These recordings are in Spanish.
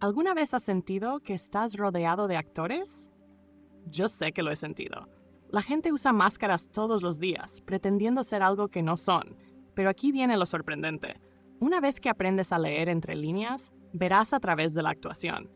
¿Alguna vez has sentido que estás rodeado de actores? Yo sé que lo he sentido. La gente usa máscaras todos los días, pretendiendo ser algo que no son. Pero aquí viene lo sorprendente. Una vez que aprendes a leer entre líneas, verás a través de la actuación.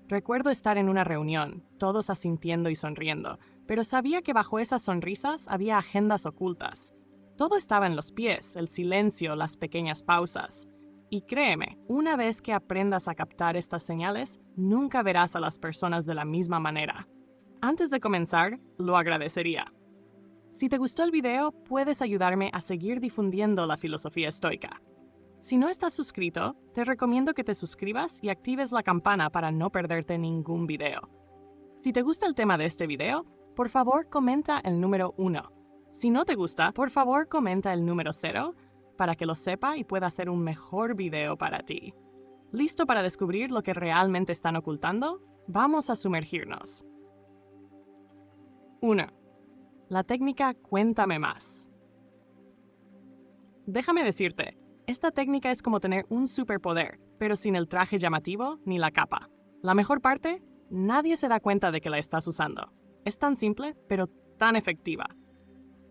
Recuerdo estar en una reunión, todos asintiendo y sonriendo, pero sabía que bajo esas sonrisas había agendas ocultas. Todo estaba en los pies, el silencio, las pequeñas pausas. Y créeme, una vez que aprendas a captar estas señales, nunca verás a las personas de la misma manera. Antes de comenzar, lo agradecería. Si te gustó el video, puedes ayudarme a seguir difundiendo la filosofía estoica. Si no estás suscrito, te recomiendo que te suscribas y actives la campana para no perderte ningún video. Si te gusta el tema de este video, por favor comenta el número 1. Si no te gusta, por favor comenta el número 0 para que lo sepa y pueda hacer un mejor video para ti. ¿Listo para descubrir lo que realmente están ocultando? Vamos a sumergirnos. 1. La técnica Cuéntame más. Déjame decirte, esta técnica es como tener un superpoder, pero sin el traje llamativo ni la capa. La mejor parte, nadie se da cuenta de que la estás usando. Es tan simple, pero tan efectiva.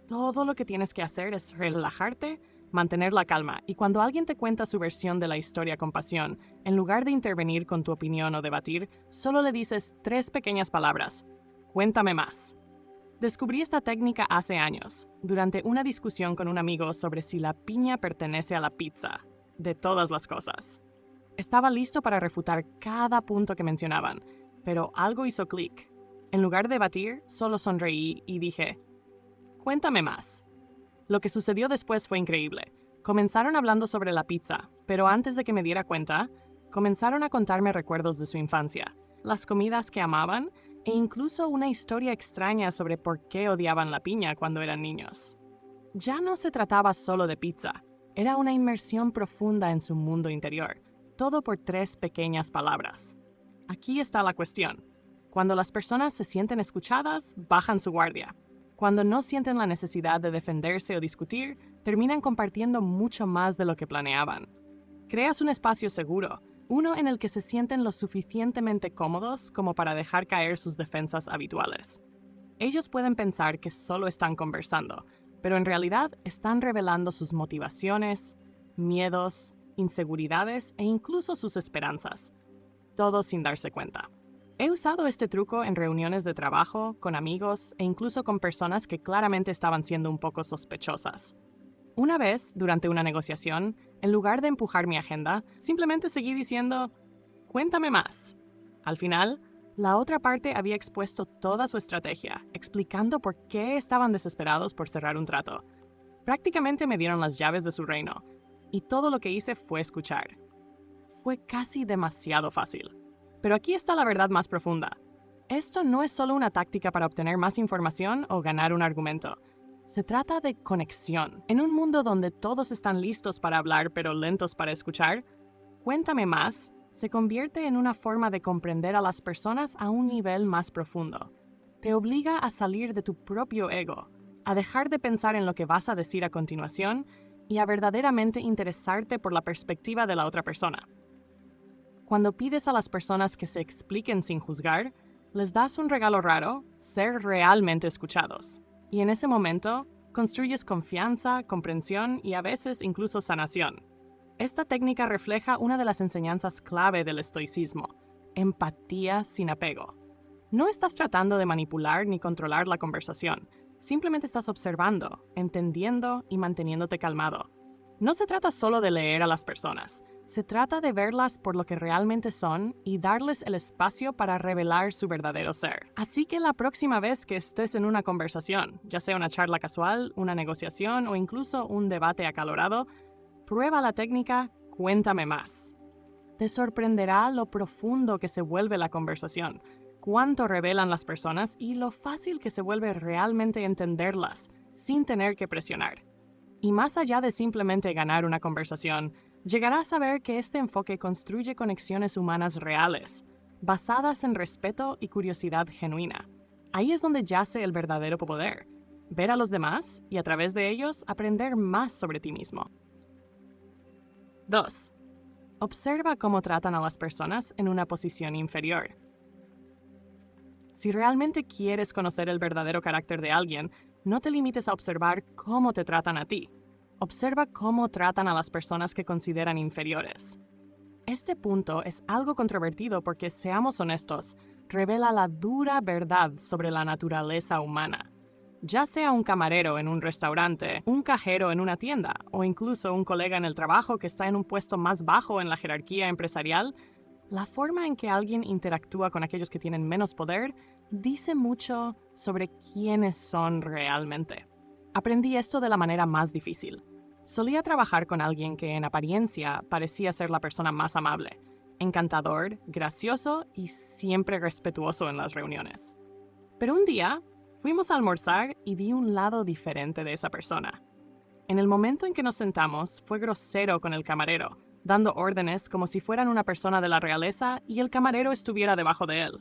Todo lo que tienes que hacer es relajarte, mantener la calma, y cuando alguien te cuenta su versión de la historia con pasión, en lugar de intervenir con tu opinión o debatir, solo le dices 3 pequeñas palabras. Cuéntame más. Descubrí esta técnica hace años, durante una discusión con un amigo sobre si la piña pertenece a la pizza, de todas las cosas. Estaba listo para refutar cada punto que mencionaban, pero algo hizo clic. En lugar de debatir, solo sonreí y dije, cuéntame más. Lo que sucedió después fue increíble. Comenzaron hablando sobre la pizza, pero antes de que me diera cuenta, comenzaron a contarme recuerdos de su infancia, las comidas que amaban e incluso una historia extraña sobre por qué odiaban la piña cuando eran niños. Ya no se trataba solo de pizza, era una inmersión profunda en su mundo interior, todo por 3 pequeñas palabras. Aquí está la cuestión. Cuando las personas se sienten escuchadas, bajan su guardia. Cuando no sienten la necesidad de defenderse o discutir, terminan compartiendo mucho más de lo que planeaban. Creas un espacio seguro, uno en el que se sienten lo suficientemente cómodos como para dejar caer sus defensas habituales. Ellos pueden pensar que solo están conversando, pero en realidad están revelando sus motivaciones, miedos, inseguridades e incluso sus esperanzas, todo sin darse cuenta. He usado este truco en reuniones de trabajo, con amigos e incluso con personas que claramente estaban siendo un poco sospechosas. Una vez, durante una negociación, en lugar de empujar mi agenda, simplemente seguí diciendo, cuéntame más. Al final, la otra parte había expuesto toda su estrategia, explicando por qué estaban desesperados por cerrar un trato. Prácticamente me dieron las llaves de su reino, y todo lo que hice fue escuchar. Fue casi demasiado fácil. Pero aquí está la verdad más profunda. Esto no es solo una táctica para obtener más información o ganar un argumento. Se trata de conexión. En un mundo donde todos están listos para hablar pero lentos para escuchar, Cuéntame más se convierte en una forma de comprender a las personas a un nivel más profundo. Te obliga a salir de tu propio ego, a dejar de pensar en lo que vas a decir a continuación y a verdaderamente interesarte por la perspectiva de la otra persona. Cuando pides a las personas que se expliquen sin juzgar, les das un regalo raro, ser realmente escuchados. Y en ese momento, construyes confianza, comprensión y a veces incluso sanación. Esta técnica refleja una de las enseñanzas clave del estoicismo: empatía sin apego. No estás tratando de manipular ni controlar la conversación, simplemente estás observando, entendiendo y manteniéndote calmado. No se trata solo de leer a las personas, se trata de verlas por lo que realmente son y darles el espacio para revelar su verdadero ser. Así que la próxima vez que estés en una conversación, ya sea una charla casual, una negociación o incluso un debate acalorado, prueba la técnica Cuéntame más. Te sorprenderá lo profundo que se vuelve la conversación, cuánto revelan las personas y lo fácil que se vuelve realmente entenderlas, sin tener que presionar. Y más allá de simplemente ganar una conversación, llegarás a ver que este enfoque construye conexiones humanas reales, basadas en respeto y curiosidad genuina. Ahí es donde yace el verdadero poder: ver a los demás y a través de ellos aprender más sobre ti mismo. 2. Observa cómo tratan a las personas en una posición inferior. Si realmente quieres conocer el verdadero carácter de alguien, no te limites a observar cómo te tratan a ti. Observa cómo tratan a las personas que consideran inferiores. Este punto es algo controvertido porque, seamos honestos, revela la dura verdad sobre la naturaleza humana. Ya sea un camarero en un restaurante, un cajero en una tienda o incluso un colega en el trabajo que está en un puesto más bajo en la jerarquía empresarial, la forma en que alguien interactúa con aquellos que tienen menos poder dice mucho sobre quiénes son realmente. Aprendí esto de la manera más difícil. Solía trabajar con alguien que en apariencia parecía ser la persona más amable, encantador, gracioso y siempre respetuoso en las reuniones. Pero un día, fuimos a almorzar y vi un lado diferente de esa persona. En el momento en que nos sentamos, fue grosero con el camarero, dando órdenes como si fueran una persona de la realeza y el camarero estuviera debajo de él.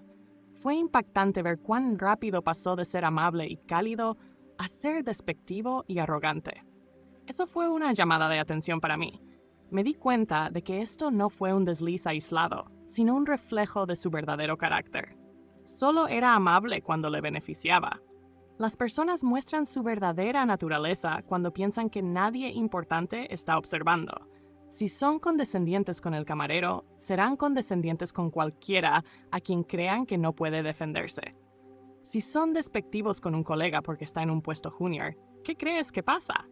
Fue impactante ver cuán rápido pasó de ser amable y cálido a ser despectivo y arrogante. Eso fue una llamada de atención para mí. Me di cuenta de que esto no fue un desliz aislado, sino un reflejo de su verdadero carácter. Solo era amable cuando le beneficiaba. Las personas muestran su verdadera naturaleza cuando piensan que nadie importante está observando. Si son condescendientes con el camarero, serán condescendientes con cualquiera a quien crean que no puede defenderse. Si son despectivos con un colega porque está en un puesto junior, ¿qué crees que pasa?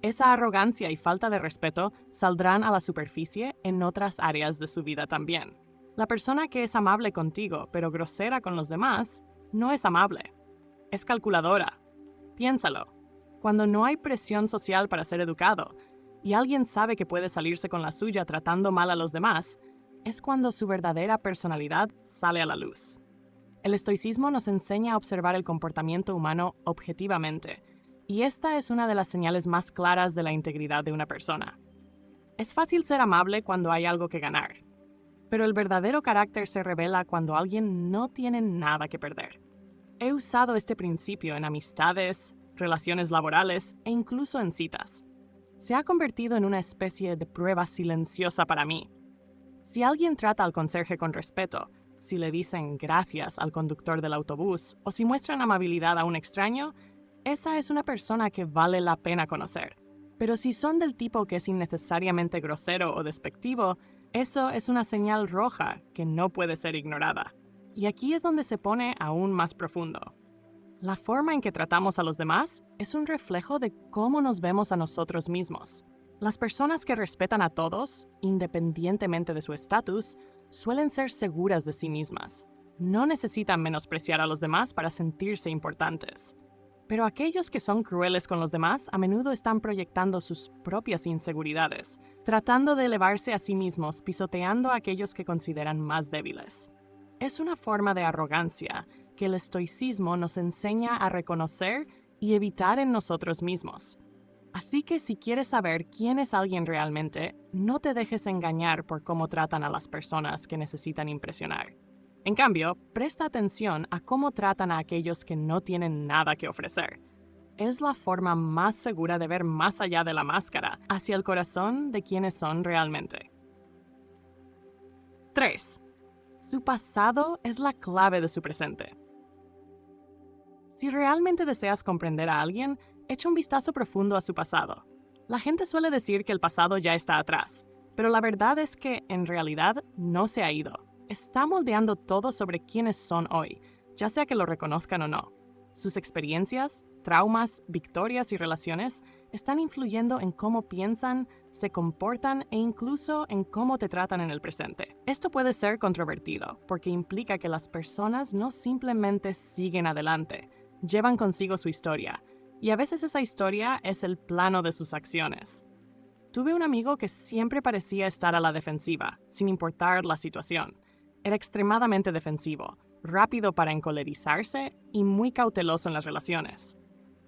Esa arrogancia y falta de respeto saldrán a la superficie en otras áreas de su vida también. La persona que es amable contigo, pero grosera con los demás, no es amable. Es calculadora. Piénsalo. Cuando no hay presión social para ser educado, y alguien sabe que puede salirse con la suya tratando mal a los demás, es cuando su verdadera personalidad sale a la luz. El estoicismo nos enseña a observar el comportamiento humano objetivamente, y esta es una de las señales más claras de la integridad de una persona. Es fácil ser amable cuando hay algo que ganar, pero el verdadero carácter se revela cuando alguien no tiene nada que perder. He usado este principio en amistades, relaciones laborales e incluso en citas. Se ha convertido en una especie de prueba silenciosa para mí. Si alguien trata al conserje con respeto, si le dicen gracias al conductor del autobús o si muestran amabilidad a un extraño, esa es una persona que vale la pena conocer. Pero si son del tipo que es innecesariamente grosero o despectivo, eso es una señal roja que no puede ser ignorada. Y aquí es donde se pone aún más profundo. La forma en que tratamos a los demás es un reflejo de cómo nos vemos a nosotros mismos. Las personas que respetan a todos, independientemente de su estatus, suelen ser seguras de sí mismas. No necesitan menospreciar a los demás para sentirse importantes. Pero aquellos que son crueles con los demás a menudo están proyectando sus propias inseguridades, tratando de elevarse a sí mismos, pisoteando a aquellos que consideran más débiles. Es una forma de arrogancia que el estoicismo nos enseña a reconocer y evitar en nosotros mismos. Así que si quieres saber quién es alguien realmente, no te dejes engañar por cómo tratan a las personas que necesitan impresionar. En cambio, presta atención a cómo tratan a aquellos que no tienen nada que ofrecer. Es la forma más segura de ver más allá de la máscara, hacia el corazón de quienes son realmente. 3. Su pasado es la clave de su presente. Si realmente deseas comprender a alguien, echa un vistazo profundo a su pasado. La gente suele decir que el pasado ya está atrás, pero la verdad es que, en realidad, no se ha ido. Está moldeando todo sobre quiénes son hoy, ya sea que lo reconozcan o no. Sus experiencias, traumas, victorias y relaciones están influyendo en cómo piensan, se comportan e incluso en cómo te tratan en el presente. Esto puede ser controvertido, porque implica que las personas no simplemente siguen adelante, llevan consigo su historia, y a veces esa historia es el plano de sus acciones. Tuve un amigo que siempre parecía estar a la defensiva, sin importar la situación. Era extremadamente defensivo, rápido para encolerizarse y muy cauteloso en las relaciones.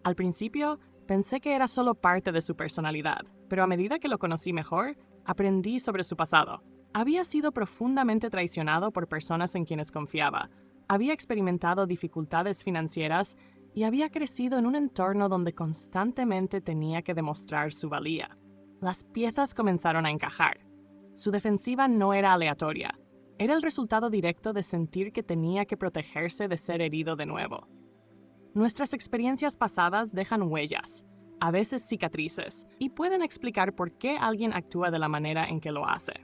Al principio, pensé que era solo parte de su personalidad, pero a medida que lo conocí mejor, aprendí sobre su pasado. Había sido profundamente traicionado por personas en quienes confiaba, había experimentado dificultades financieras y había crecido en un entorno donde constantemente tenía que demostrar su valía. Las piezas comenzaron a encajar. Su defensiva no era aleatoria. Era el resultado directo de sentir que tenía que protegerse de ser herido de nuevo. Nuestras experiencias pasadas dejan huellas, a veces cicatrices, y pueden explicar por qué alguien actúa de la manera en que lo hace.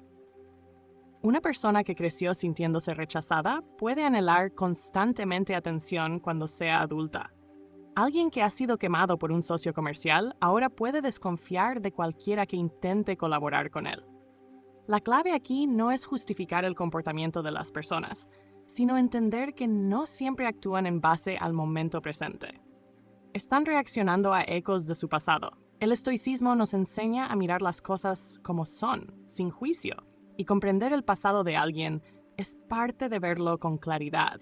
Una persona que creció sintiéndose rechazada puede anhelar constantemente atención cuando sea adulta. Alguien que ha sido quemado por un socio comercial ahora puede desconfiar de cualquiera que intente colaborar con él. La clave aquí no es justificar el comportamiento de las personas, sino entender que no siempre actúan en base al momento presente. Están reaccionando a ecos de su pasado. El estoicismo nos enseña a mirar las cosas como son, sin juicio, y comprender el pasado de alguien es parte de verlo con claridad.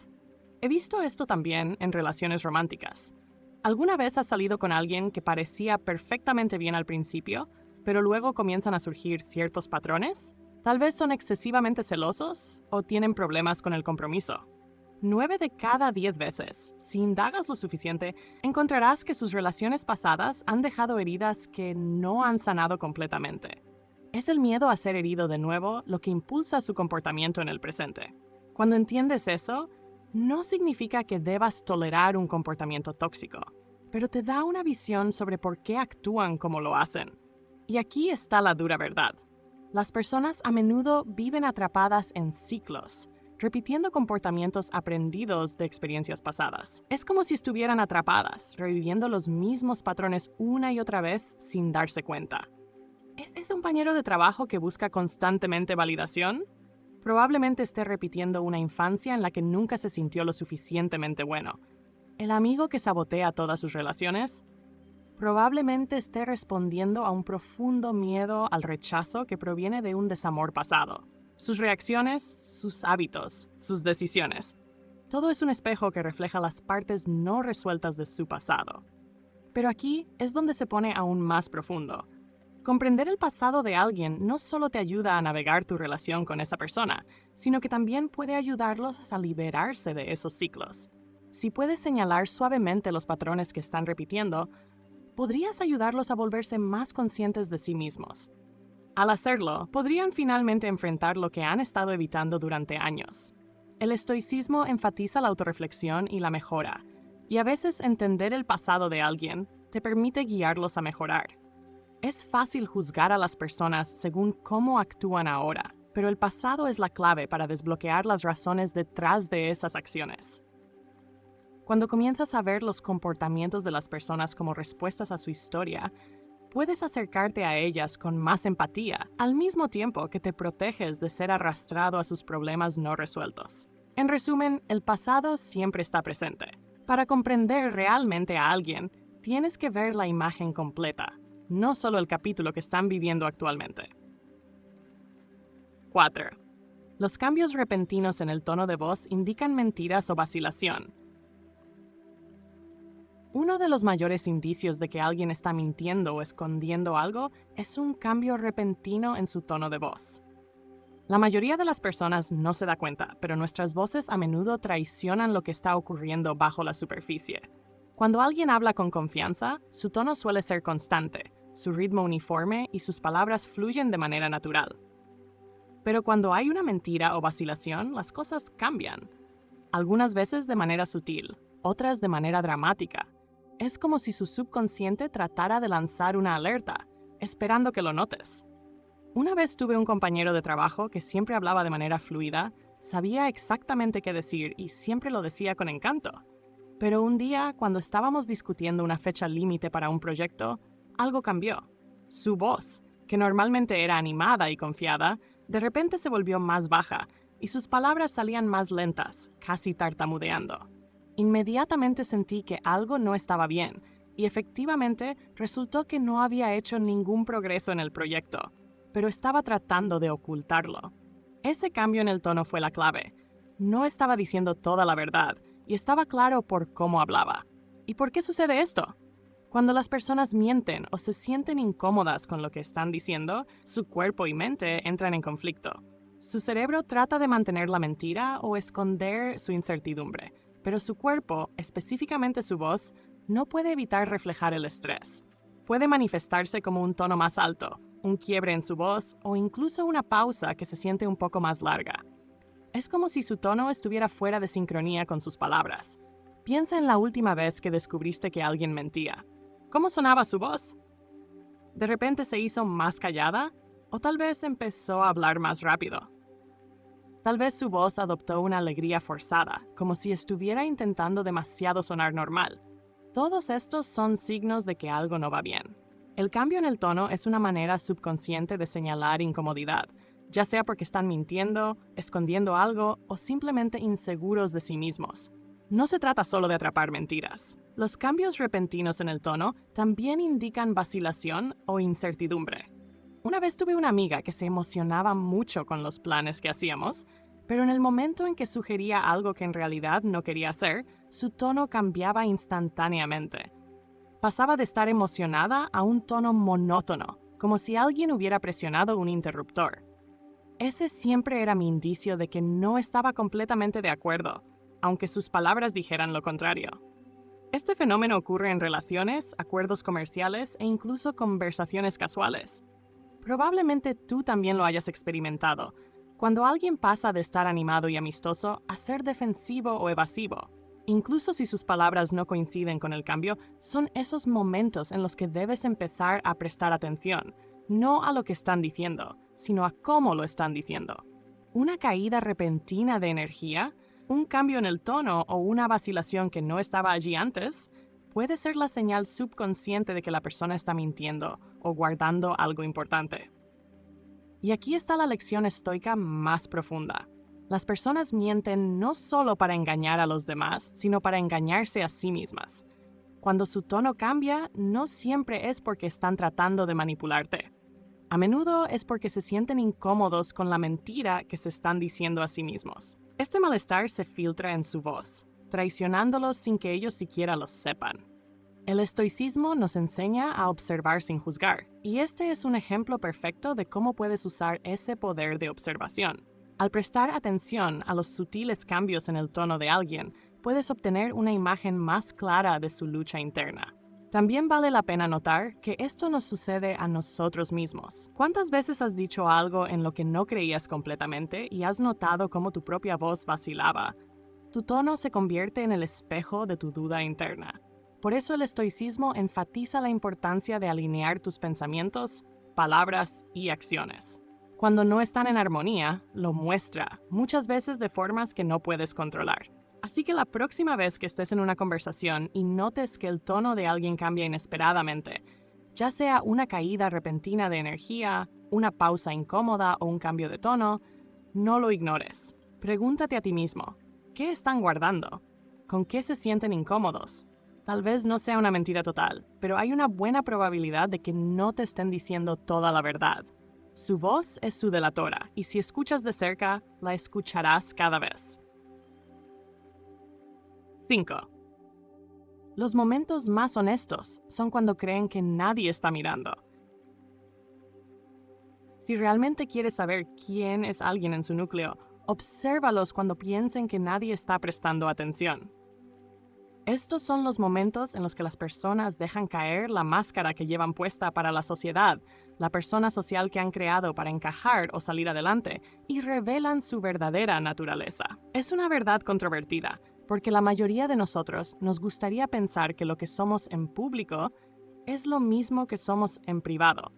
He visto esto también en relaciones románticas. ¿Alguna vez has salido con alguien que parecía perfectamente bien al principio, pero luego comienzan a surgir ciertos patrones? Tal vez son excesivamente celosos o tienen problemas con el compromiso. 9 de cada 10 veces, si indagas lo suficiente, encontrarás que sus relaciones pasadas han dejado heridas que no han sanado completamente. Es el miedo a ser herido de nuevo lo que impulsa su comportamiento en el presente. Cuando entiendes eso, no significa que debas tolerar un comportamiento tóxico, pero te da una visión sobre por qué actúan como lo hacen. Y aquí está la dura verdad. Las personas a menudo viven atrapadas en ciclos, repitiendo comportamientos aprendidos de experiencias pasadas. Es como si estuvieran atrapadas, reviviendo los mismos patrones una y otra vez sin darse cuenta. ¿Es un compañero de trabajo que busca constantemente validación? Probablemente esté repitiendo una infancia en la que nunca se sintió lo suficientemente bueno. ¿El amigo que sabotea todas sus relaciones? Probablemente esté respondiendo a un profundo miedo al rechazo que proviene de un desamor pasado. Sus reacciones, sus hábitos, sus decisiones. Todo es un espejo que refleja las partes no resueltas de su pasado. Pero aquí es donde se pone aún más profundo. Comprender el pasado de alguien no solo te ayuda a navegar tu relación con esa persona, sino que también puede ayudarlos a liberarse de esos ciclos. Si puedes señalar suavemente los patrones que están repitiendo, podrías ayudarlos a volverse más conscientes de sí mismos. Al hacerlo, podrían finalmente enfrentar lo que han estado evitando durante años. El estoicismo enfatiza la autorreflexión y la mejora, y a veces entender el pasado de alguien te permite guiarlos a mejorar. Es fácil juzgar a las personas según cómo actúan ahora, pero el pasado es la clave para desbloquear las razones detrás de esas acciones. Cuando comienzas a ver los comportamientos de las personas como respuestas a su historia, puedes acercarte a ellas con más empatía, al mismo tiempo que te proteges de ser arrastrado a sus problemas no resueltos. En resumen, el pasado siempre está presente. Para comprender realmente a alguien, tienes que ver la imagen completa, no solo el capítulo que están viviendo actualmente. 4. Los cambios repentinos en el tono de voz indican mentiras o vacilación. Uno de los mayores indicios de que alguien está mintiendo o escondiendo algo es un cambio repentino en su tono de voz. La mayoría de las personas no se da cuenta, pero nuestras voces a menudo traicionan lo que está ocurriendo bajo la superficie. Cuando alguien habla con confianza, su tono suele ser constante, su ritmo uniforme y sus palabras fluyen de manera natural. Pero cuando hay una mentira o vacilación, las cosas cambian. Algunas veces de manera sutil, otras de manera dramática. Es como si su subconsciente tratara de lanzar una alerta, esperando que lo notes. Una vez tuve un compañero de trabajo que siempre hablaba de manera fluida, sabía exactamente qué decir y siempre lo decía con encanto. Pero un día, cuando estábamos discutiendo una fecha límite para un proyecto, algo cambió. Su voz, que normalmente era animada y confiada, de repente se volvió más baja y sus palabras salían más lentas, casi tartamudeando. Inmediatamente sentí que algo no estaba bien y efectivamente resultó que no había hecho ningún progreso en el proyecto, pero estaba tratando de ocultarlo. Ese cambio en el tono fue la clave. No estaba diciendo toda la verdad y estaba claro por cómo hablaba. ¿Y por qué sucede esto? Cuando las personas mienten o se sienten incómodas con lo que están diciendo, su cuerpo y mente entran en conflicto. Su cerebro trata de mantener la mentira o esconder su incertidumbre, pero su cuerpo, específicamente su voz, no puede evitar reflejar el estrés. Puede manifestarse como un tono más alto, un quiebre en su voz o incluso una pausa que se siente un poco más larga. Es como si su tono estuviera fuera de sincronía con sus palabras. Piensa en la última vez que descubriste que alguien mentía. ¿Cómo sonaba su voz? ¿De repente se hizo más callada? ¿O tal vez empezó a hablar más rápido? Tal vez su voz adoptó una alegría forzada, como si estuviera intentando demasiado sonar normal. Todos estos son signos de que algo no va bien. El cambio en el tono es una manera subconsciente de señalar incomodidad, ya sea porque están mintiendo, escondiendo algo o simplemente inseguros de sí mismos. No se trata solo de atrapar mentiras. Los cambios repentinos en el tono también indican vacilación o incertidumbre. Una vez tuve una amiga que se emocionaba mucho con los planes que hacíamos, pero en el momento en que sugería algo que en realidad no quería hacer, su tono cambiaba instantáneamente. Pasaba de estar emocionada a un tono monótono, como si alguien hubiera presionado un interruptor. Ese siempre era mi indicio de que no estaba completamente de acuerdo, aunque sus palabras dijeran lo contrario. Este fenómeno ocurre en relaciones, acuerdos comerciales e incluso conversaciones casuales. Probablemente tú también lo hayas experimentado, cuando alguien pasa de estar animado y amistoso a ser defensivo o evasivo. Incluso si sus palabras no coinciden con el cambio, son esos momentos en los que debes empezar a prestar atención, no a lo que están diciendo, sino a cómo lo están diciendo. Una caída repentina de energía, un cambio en el tono o una vacilación que no estaba allí antes, puede ser la señal subconsciente de que la persona está mintiendo o guardando algo importante. Y aquí está la lección estoica más profunda. Las personas mienten no solo para engañar a los demás, sino para engañarse a sí mismas. Cuando su tono cambia, no siempre es porque están tratando de manipularte. A menudo es porque se sienten incómodos con la mentira que se están diciendo a sí mismos. Este malestar se filtra en su voz, traicionándolos sin que ellos siquiera lo sepan. El estoicismo nos enseña a observar sin juzgar, y este es un ejemplo perfecto de cómo puedes usar ese poder de observación. Al prestar atención a los sutiles cambios en el tono de alguien, puedes obtener una imagen más clara de su lucha interna. También vale la pena notar que esto nos sucede a nosotros mismos. ¿Cuántas veces has dicho algo en lo que no creías completamente y has notado cómo tu propia voz vacilaba? Tu tono se convierte en el espejo de tu duda interna. Por eso el estoicismo enfatiza la importancia de alinear tus pensamientos, palabras y acciones. Cuando no están en armonía, lo muestra, muchas veces de formas que no puedes controlar. Así que la próxima vez que estés en una conversación y notes que el tono de alguien cambia inesperadamente, ya sea una caída repentina de energía, una pausa incómoda o un cambio de tono, no lo ignores. Pregúntate a ti mismo, ¿qué están guardando? ¿Con qué se sienten incómodos? Tal vez no sea una mentira total, pero hay una buena probabilidad de que no te estén diciendo toda la verdad. Su voz es su delatora, y si escuchas de cerca, la escucharás cada vez. 5. Los momentos más honestos son cuando creen que nadie está mirando. Si realmente quieres saber quién es alguien en su núcleo, obsérvalos cuando piensen que nadie está prestando atención. Estos son los momentos en los que las personas dejan caer la máscara que llevan puesta para la sociedad, la persona social que han creado para encajar o salir adelante, y revelan su verdadera naturaleza. Es una verdad controvertida, porque la mayoría de nosotros nos gustaría pensar que lo que somos en público es lo mismo que somos en privado.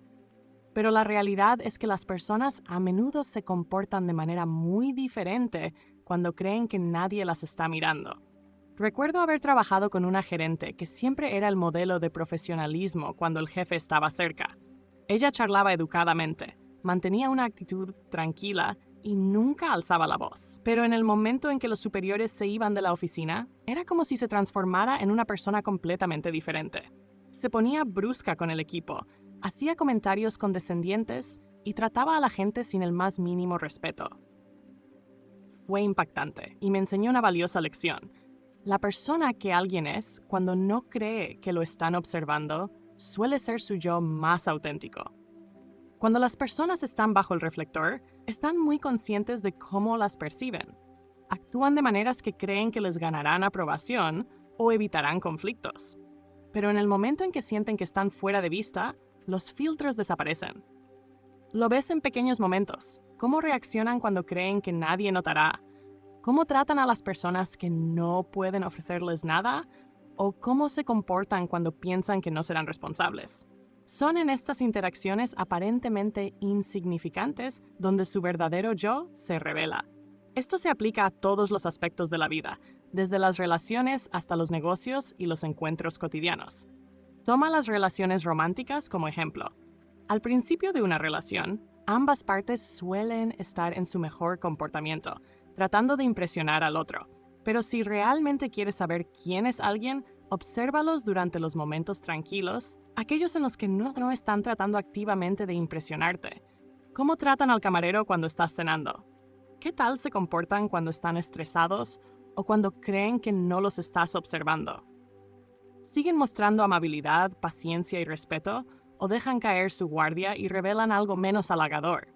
Pero la realidad es que las personas a menudo se comportan de manera muy diferente cuando creen que nadie las está mirando. Recuerdo haber trabajado con una gerente que siempre era el modelo de profesionalismo cuando el jefe estaba cerca. Ella charlaba educadamente, mantenía una actitud tranquila y nunca alzaba la voz. Pero en el momento en que los superiores se iban de la oficina, era como si se transformara en una persona completamente diferente. Se ponía brusca con el equipo, hacía comentarios condescendientes y trataba a la gente sin el más mínimo respeto. Fue impactante y me enseñó una valiosa lección. La persona que alguien es, cuando no cree que lo están observando, suele ser su yo más auténtico. Cuando las personas están bajo el reflector, están muy conscientes de cómo las perciben. Actúan de maneras que creen que les ganarán aprobación o evitarán conflictos. Pero en el momento en que sienten que están fuera de vista, los filtros desaparecen. Lo ves en pequeños momentos. ¿Cómo reaccionan cuando creen que nadie notará? ¿Cómo tratan a las personas que no pueden ofrecerles nada? ¿O cómo se comportan cuando piensan que no serán responsables? Son en estas interacciones aparentemente insignificantes donde su verdadero yo se revela. Esto se aplica a todos los aspectos de la vida, desde las relaciones hasta los negocios y los encuentros cotidianos. Toma las relaciones románticas como ejemplo. Al principio de una relación, ambas partes suelen estar en su mejor comportamiento, tratando de impresionar al otro. Pero si realmente quieres saber quién es alguien, obsérvalos durante los momentos tranquilos, aquellos en los que no están tratando activamente de impresionarte. ¿Cómo tratan al camarero cuando estás cenando? ¿Qué tal se comportan cuando están estresados o cuando creen que no los estás observando? ¿Siguen mostrando amabilidad, paciencia y respeto o dejan caer su guardia y revelan algo menos halagador?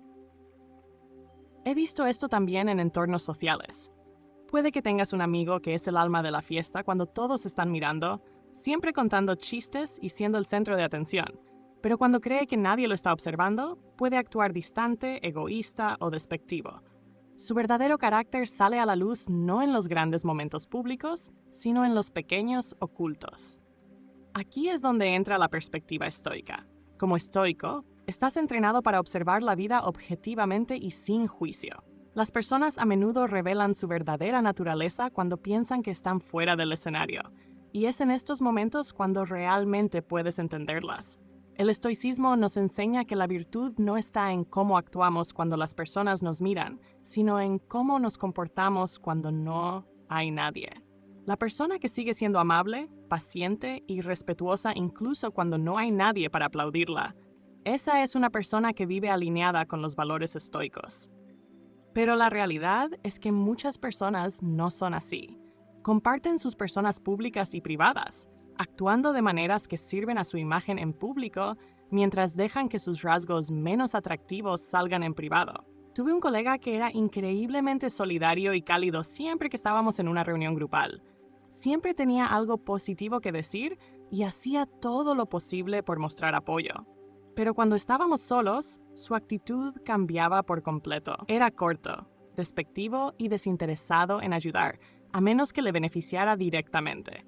He visto esto también en entornos sociales. Puede que tengas un amigo que es el alma de la fiesta cuando todos están mirando, siempre contando chistes y siendo el centro de atención, pero cuando cree que nadie lo está observando, puede actuar distante, egoísta o despectivo. Su verdadero carácter sale a la luz no en los grandes momentos públicos, sino en los pequeños ocultos. Aquí es donde entra la perspectiva estoica. Como estoico, estás entrenado para observar la vida objetivamente y sin juicio. Las personas a menudo revelan su verdadera naturaleza cuando piensan que están fuera del escenario, y es en estos momentos cuando realmente puedes entenderlas. El estoicismo nos enseña que la virtud no está en cómo actuamos cuando las personas nos miran, sino en cómo nos comportamos cuando no hay nadie. La persona que sigue siendo amable, paciente y respetuosa incluso cuando no hay nadie para aplaudirla, esa es una persona que vive alineada con los valores estoicos. Pero la realidad es que muchas personas no son así. Comparten sus personas públicas y privadas, actuando de maneras que sirven a su imagen en público mientras dejan que sus rasgos menos atractivos salgan en privado. Tuve un colega que era increíblemente solidario y cálido siempre que estábamos en una reunión grupal. Siempre tenía algo positivo que decir y hacía todo lo posible por mostrar apoyo. Pero cuando estábamos solos, su actitud cambiaba por completo. Era corto, despectivo y desinteresado en ayudar, a menos que le beneficiara directamente.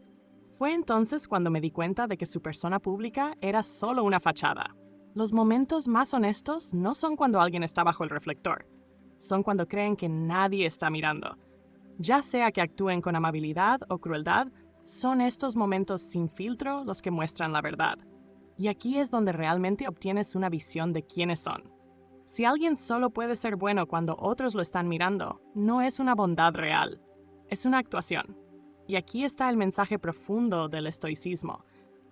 Fue entonces cuando me di cuenta de que su persona pública era solo una fachada. Los momentos más honestos no son cuando alguien está bajo el reflector, son cuando creen que nadie está mirando. Ya sea que actúen con amabilidad o crueldad, son estos momentos sin filtro los que muestran la verdad. Y aquí es donde realmente obtienes una visión de quiénes son. Si alguien solo puede ser bueno cuando otros lo están mirando, no es una bondad real, es una actuación. Y aquí está el mensaje profundo del estoicismo.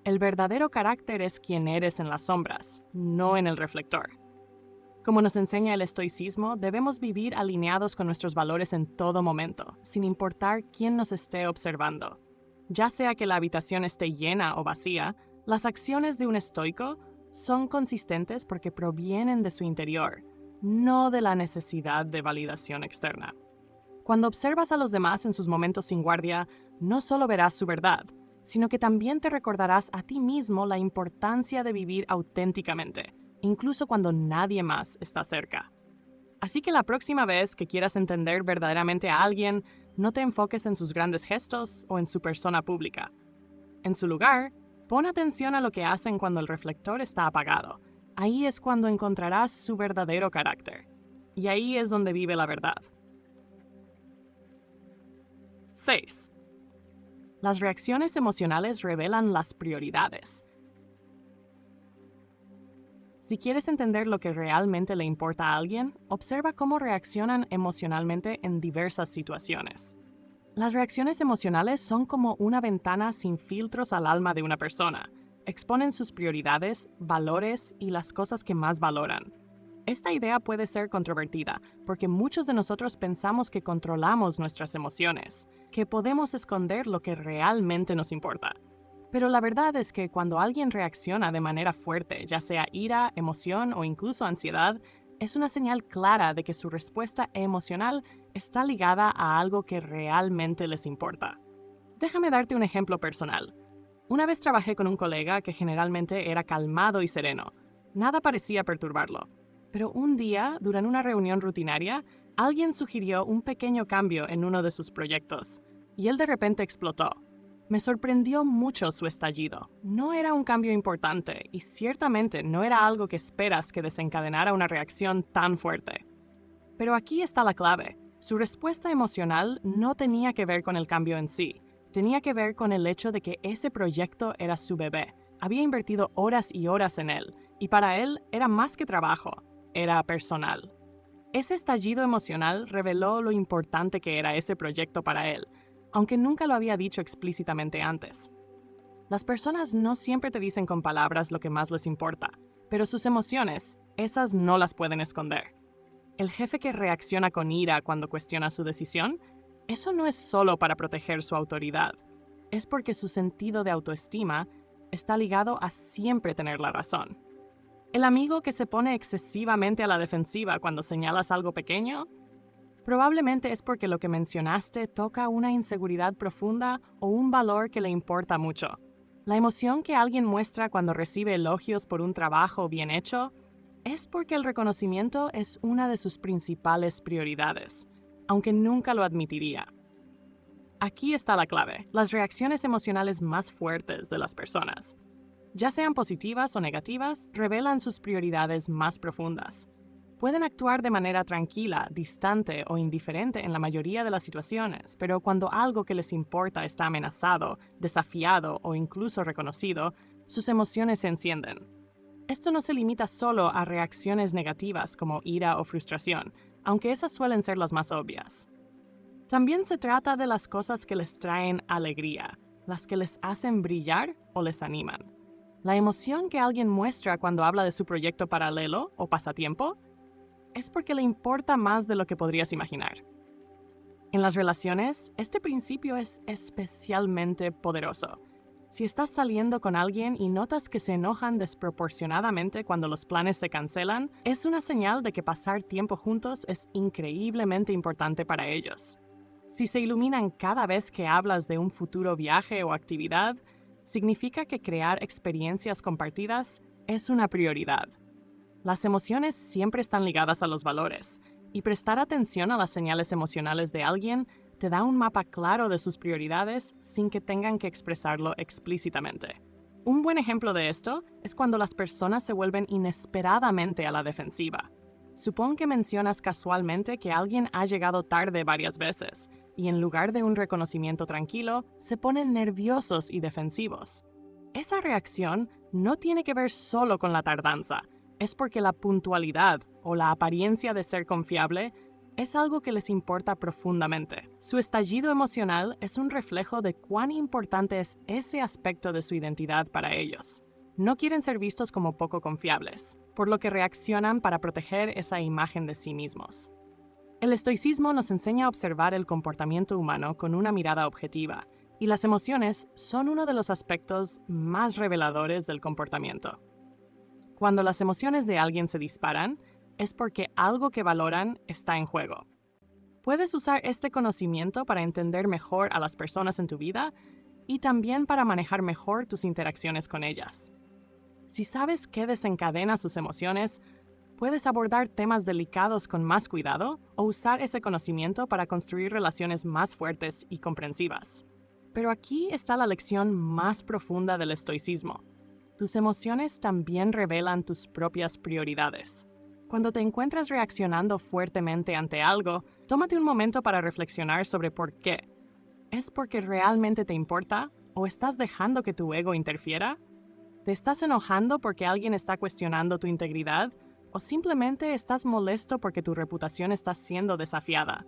El verdadero carácter es quien eres en las sombras, no en el reflector. Como nos enseña el estoicismo, debemos vivir alineados con nuestros valores en todo momento, sin importar quién nos esté observando. Ya sea que la habitación esté llena o vacía, las acciones de un estoico son consistentes porque provienen de su interior, no de la necesidad de validación externa. Cuando observas a los demás en sus momentos sin guardia, no solo verás su verdad, sino que también te recordarás a ti mismo la importancia de vivir auténticamente, incluso cuando nadie más está cerca. Así que la próxima vez que quieras entender verdaderamente a alguien, no te enfoques en sus grandes gestos o en su persona pública. En su lugar, pon atención a lo que hacen cuando el reflector está apagado. Ahí es cuando encontrarás su verdadero carácter. Y ahí es donde vive la verdad. 6. Las reacciones emocionales revelan las prioridades. Si quieres entender lo que realmente le importa a alguien, observa cómo reaccionan emocionalmente en diversas situaciones. Las reacciones emocionales son como una ventana sin filtros al alma de una persona. Exponen sus prioridades, valores y las cosas que más valoran. Esta idea puede ser controvertida, porque muchos de nosotros pensamos que controlamos nuestras emociones, que podemos esconder lo que realmente nos importa. Pero la verdad es que cuando alguien reacciona de manera fuerte, ya sea ira, emoción o incluso ansiedad, es una señal clara de que su respuesta emocional está ligada a algo que realmente les importa. Déjame darte un ejemplo personal. Una vez trabajé con un colega que generalmente era calmado y sereno. Nada parecía perturbarlo. Pero un día, durante una reunión rutinaria, alguien sugirió un pequeño cambio en uno de sus proyectos, y él de repente explotó. Me sorprendió mucho su estallido. No era un cambio importante, y ciertamente no era algo que esperas que desencadenara una reacción tan fuerte. Pero aquí está la clave. Su respuesta emocional no tenía que ver con el cambio en sí. Tenía que ver con el hecho de que ese proyecto era su bebé. Había invertido horas y horas en él, y para él era más que trabajo, era personal. Ese estallido emocional reveló lo importante que era ese proyecto para él, aunque nunca lo había dicho explícitamente antes. Las personas no siempre te dicen con palabras lo que más les importa, pero sus emociones, esas no las pueden esconder. El jefe que reacciona con ira cuando cuestiona su decisión, eso no es solo para proteger su autoridad, es porque su sentido de autoestima está ligado a siempre tener la razón. El amigo que se pone excesivamente a la defensiva cuando señalas algo pequeño, probablemente es porque lo que mencionaste toca una inseguridad profunda o un valor que le importa mucho. La emoción que alguien muestra cuando recibe elogios por un trabajo bien hecho es porque el reconocimiento es una de sus principales prioridades, aunque nunca lo admitiría. Aquí está la clave, las reacciones emocionales más fuertes de las personas, ya sean positivas o negativas, revelan sus prioridades más profundas. Pueden actuar de manera tranquila, distante o indiferente en la mayoría de las situaciones, pero cuando algo que les importa está amenazado, desafiado o incluso reconocido, sus emociones se encienden. Esto no se limita solo a reacciones negativas como ira o frustración, aunque esas suelen ser las más obvias. También se trata de las cosas que les traen alegría, las que les hacen brillar o les animan. La emoción que alguien muestra cuando habla de su proyecto paralelo o pasatiempo es porque le importa más de lo que podrías imaginar. En las relaciones, este principio es especialmente poderoso. Si estás saliendo con alguien y notas que se enojan desproporcionadamente cuando los planes se cancelan, es una señal de que pasar tiempo juntos es increíblemente importante para ellos. Si se iluminan cada vez que hablas de un futuro viaje o actividad, significa que crear experiencias compartidas es una prioridad. Las emociones siempre están ligadas a los valores, y prestar atención a las señales emocionales de alguien te da un mapa claro de sus prioridades sin que tengan que expresarlo explícitamente. Un buen ejemplo de esto es cuando las personas se vuelven inesperadamente a la defensiva. Supón que mencionas casualmente que alguien ha llegado tarde varias veces, y en lugar de un reconocimiento tranquilo, se ponen nerviosos y defensivos. Esa reacción no tiene que ver solo con la tardanza, es porque la puntualidad o la apariencia de ser confiable es algo que les importa profundamente. Su estallido emocional es un reflejo de cuán importante es ese aspecto de su identidad para ellos. No quieren ser vistos como poco confiables, por lo que reaccionan para proteger esa imagen de sí mismos. El estoicismo nos enseña a observar el comportamiento humano con una mirada objetiva, y las emociones son uno de los aspectos más reveladores del comportamiento. Cuando las emociones de alguien se disparan, es porque algo que valoran está en juego. Puedes usar este conocimiento para entender mejor a las personas en tu vida y también para manejar mejor tus interacciones con ellas. Si sabes qué desencadena sus emociones, puedes abordar temas delicados con más cuidado o usar ese conocimiento para construir relaciones más fuertes y comprensivas. Pero aquí está la lección más profunda del estoicismo. Tus emociones también revelan tus propias prioridades. Cuando te encuentras reaccionando fuertemente ante algo, tómate un momento para reflexionar sobre por qué. ¿Es porque realmente te importa o estás dejando que tu ego interfiera? ¿Te estás enojando porque alguien está cuestionando tu integridad o simplemente estás molesto porque tu reputación está siendo desafiada?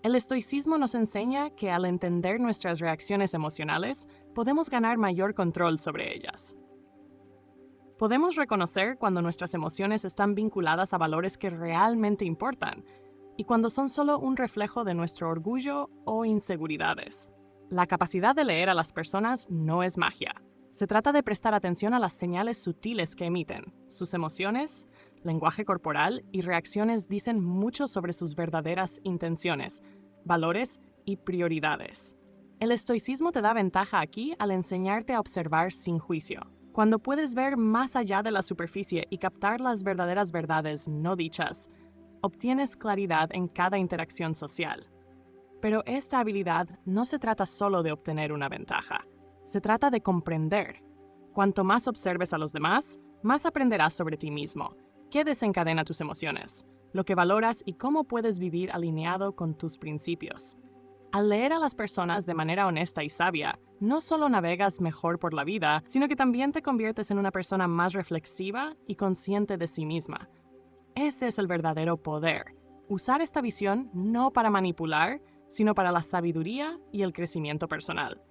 El estoicismo nos enseña que al entender nuestras reacciones emocionales, podemos ganar mayor control sobre ellas. Podemos reconocer cuando nuestras emociones están vinculadas a valores que realmente importan y cuando son solo un reflejo de nuestro orgullo o inseguridades. La capacidad de leer a las personas no es magia. Se trata de prestar atención a las señales sutiles que emiten. Sus emociones, lenguaje corporal y reacciones dicen mucho sobre sus verdaderas intenciones, valores y prioridades. El estoicismo te da ventaja aquí al enseñarte a observar sin juicio. Cuando puedes ver más allá de la superficie y captar las verdaderas verdades no dichas, obtienes claridad en cada interacción social. Pero esta habilidad no se trata solo de obtener una ventaja. Se trata de comprender. Cuanto más observes a los demás, más aprenderás sobre ti mismo, qué desencadena tus emociones, lo que valoras y cómo puedes vivir alineado con tus principios. Al leer a las personas de manera honesta y sabia, no solo navegas mejor por la vida, sino que también te conviertes en una persona más reflexiva y consciente de sí misma. Ese es el verdadero poder. Usar esta visión no para manipular, sino para la sabiduría y el crecimiento personal.